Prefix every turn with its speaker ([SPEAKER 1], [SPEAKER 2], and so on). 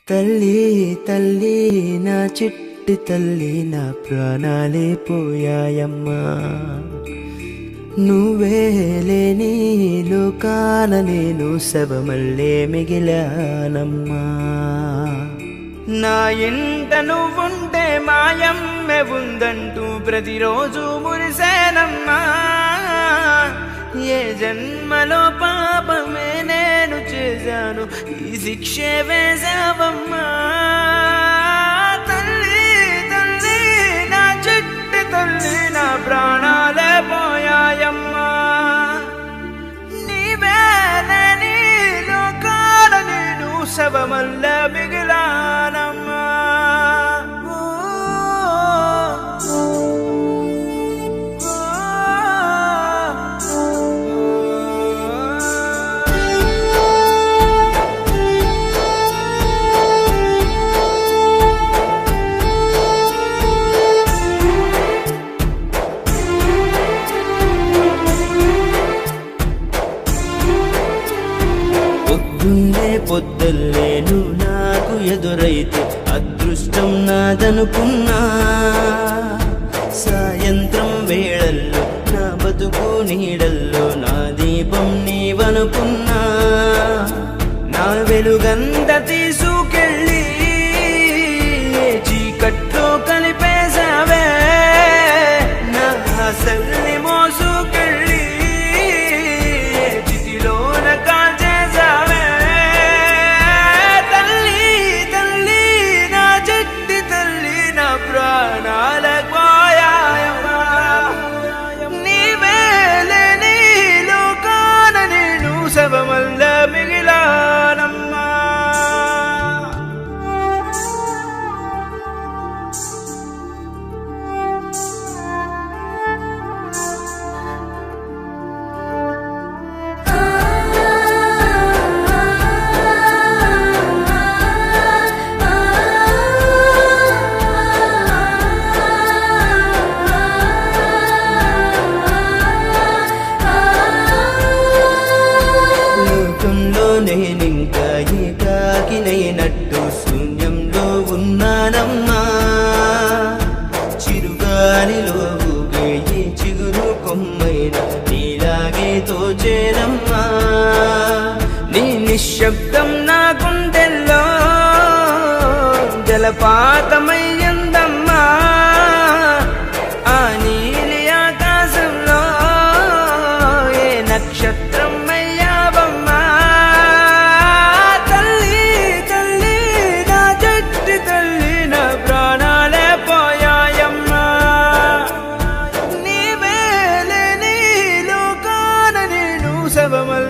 [SPEAKER 1] తల్లి తల్లి నా చిట్టి తల్లి నా ప్రాణాలే పోయాయమ్మా నువ్వే లేని లోకాన నేను శవమల్లే మిగిలానమ్మా నా ఇంట నువ్వుంటే మాయమ్మె ఉందంటూ ప్రతిరోజు మురిసేనమ్మా ఏ జన్మలో పాపమే నేను చేశాను ఈ శిక్షే వేశావమ్మా తల్లి తల్లి నా చిట్టి తల్లి నా ప్రాణాలే పోయాయమ్మా నీవే లేని లోకాల నేను శవమల్ల మిగిలానమ్మా పొద్దుల్లే నువ్వు నాకు ఎదురైతే అదృష్టం నాదనుకున్నా సాయంత్రం వేళల్లో నా బతుకు నీడల్లో నా దీపం నీవనుకున్నా నా వెలుగంత తీసుకెళ్ళి చీకట్లో కలిపేశావే నా ఆశల్ని మోసుకెళ్ళి చితిలోన కాల్చేశావే శవమల్ల మిగిలానమ్మా నేనింకా ఏకాకినైనట్టు శూన్యంలో ఉన్నానమ్మా చిరుగాలిలో ఊగే ఈ చిగురు కొమ్మైన నీలాగే తోచేనమ్మా నీ నిశ్శబ్దం నా గుండెల్లో జలపాతమయ్యిందమ్మా ఆ నీలి ఆకాశంలో ఏ నక్షత్రం శవమల్ల